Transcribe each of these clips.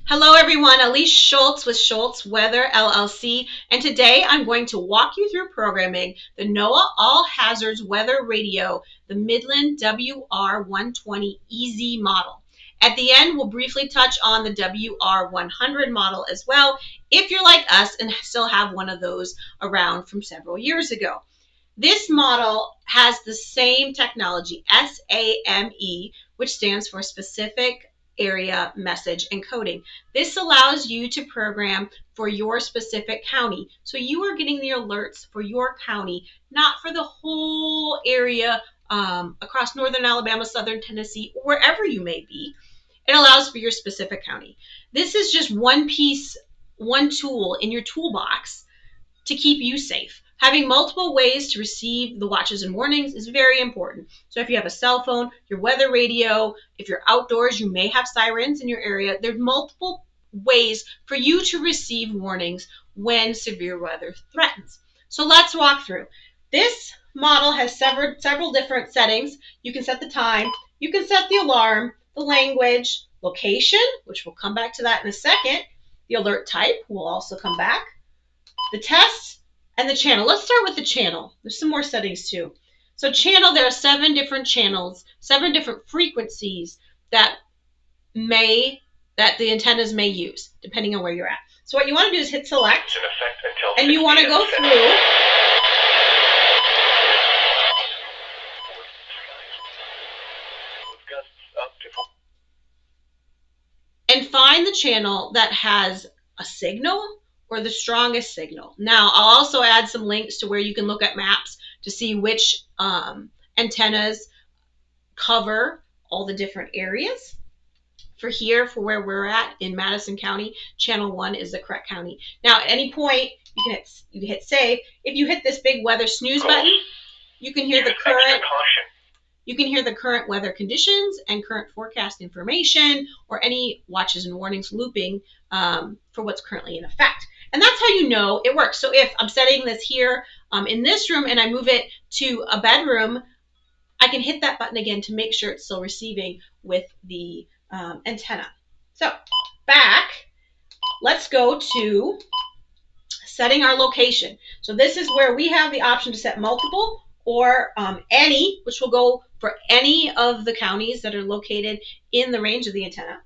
Hello everyone, Elise Schultz with Schultz Weather LLC, and today I'm going to walk you through programming the NOAA All Hazards Weather Radio, the Midland WR120 EZ model. At the end, we'll briefly touch on the WR100 model as well, if you're like us and still have one of those around from several years ago. This model has the same technology, SAME, which stands for Specific Area Message Encoding. This allows you to program for your specific county. So you are getting the alerts for your county, not for the whole area across northern Alabama, southern Tennessee, or wherever you may be. It allows for your specific county. This is just one piece, one tool in your toolbox to keep you safe. Having multiple ways to receive the watches and warnings is very important. So if you have a cell phone, your weather radio, if you're outdoors, you may have sirens in your area. There's multiple ways for you to receive warnings when severe weather threatens. So let's walk through. This model has several different settings. You can set the time, you can set the alarm, the language, location, which we'll come back to that in a second. The alert type will also come back. The test, and the channel. Let's start with the channel. There's some more settings too. So channel, there are 7 different channels, 7 different frequencies that the antennas may use, depending on where you're at. So what you want to do is hit select, and you want to go through and find the channel that has a signal or the strongest signal. Now, I'll also add some links to where you can look at maps to see which antennas cover all the different areas. For here, for where we're at in Madison County, channel 1 is the correct county. Now, at any point, you can hit save. If you hit this big weather snooze button, you can hear the current. You can hear the current weather conditions and current forecast information, or any watches and warnings looping for what's currently in effect. And that's how you know it works. So if I'm setting this here in this room and I move it to a bedroom, I can hit that button again to make sure it's still receiving with the antenna. So back, let's go to setting our location. So this is where we have the option to set multiple or any, which will go for any of the counties that are located in the range of the antenna,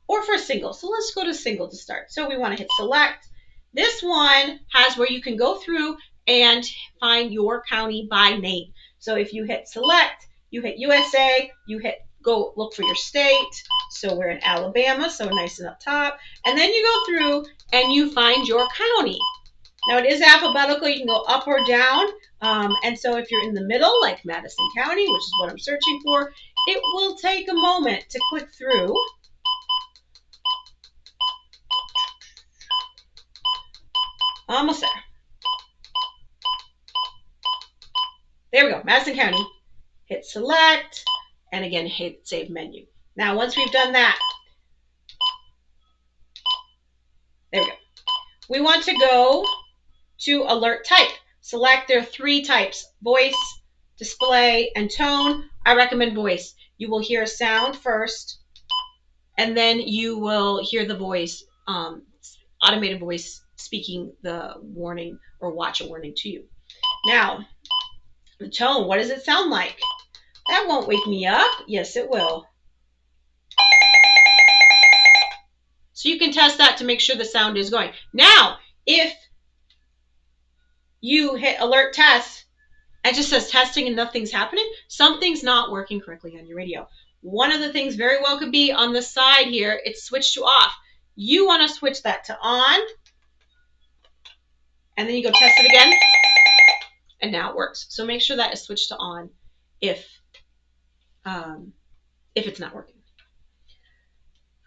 or for single. So let's go to single to start. So we want to hit select. This one has where you can go through and find your county by name. So if you hit select, you hit USA, you hit go look for your state. So we're in Alabama, so nice and up top. And then you go through and you find your county. Now it is alphabetical, you can go up or down. And so if you're in the middle, like Madison County, which is what I'm searching for, it will take a moment to click through. Almost there. There we go, Madison County. Hit select, and again, hit save menu. Now, once we've done that, there we go. We want to go to alert type. Select, there are 3 types: voice, display, and tone. I recommend voice. You will hear a sound first, and then you will hear the voice, automated voice speaking the warning or watch a warning to you. Now, the tone, what does it sound like? That won't wake me up. Yes, it will. So you can test that to make sure the sound is going. Now, if you hit alert test, and it just says testing and nothing's happening, something's not working correctly on your radio. One of the things very well could be on the side here, it's switched to off. You want to switch that to on, and then you go test it again, and now it works. So make sure that is switched to on if it's not working.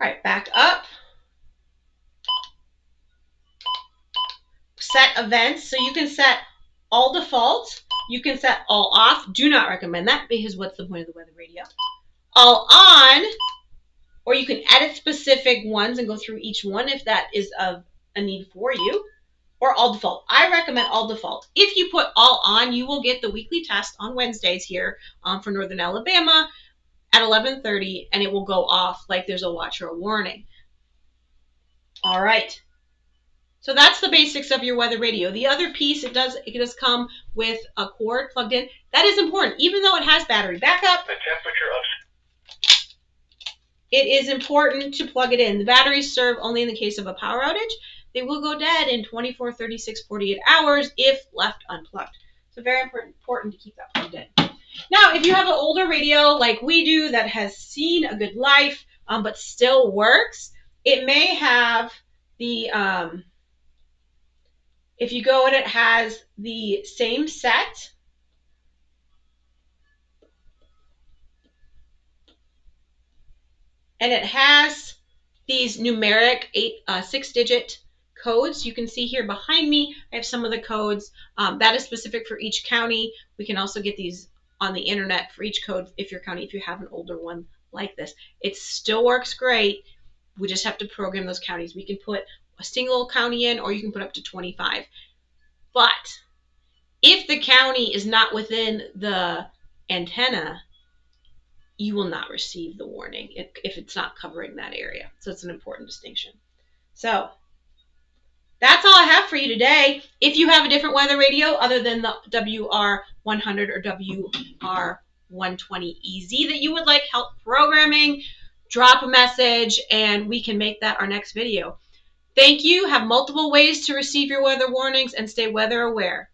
All right, back up. Set events. So you can set all default. You can set all off. Do not recommend that, because what's the point of the weather radio? All on, or you can edit specific ones and go through each one if that is of a need for you, or all default. I recommend all default. If you put all on, you will get the weekly test on Wednesdays here for Northern Alabama at 11:30, and it will go off like there's a watch or a warning. All right. So that's the basics of your weather radio. The other piece, it does come with a cord plugged in. That is important, even though it has battery backup. The temperature of it is important to plug it in. The batteries serve only in the case of a power outage. They will go dead in 24, 36, 48 hours if left unplugged. So very important to keep that plugged in. Now, if you have an older radio like we do that has seen a good life but still works, it may have the, if you go and it has the same set, and it has these numeric 6-digit codes. You can see here behind me, I have some of the codes. That is specific for each county. We can also get these on the internet for each code if your county, if you have an older one like this. It still works great. We just have to program those counties. We can put a single county in, or you can put up to 25. But if the county is not within the antenna, you will not receive the warning if it's not covering that area. So it's an important distinction. So that's all I have for you today. If you have a different weather radio other than the WR100 or WR120EZ that you would like help programming, drop a message and we can make that our next video. Thank you. Have multiple ways to receive your weather warnings and stay weather aware.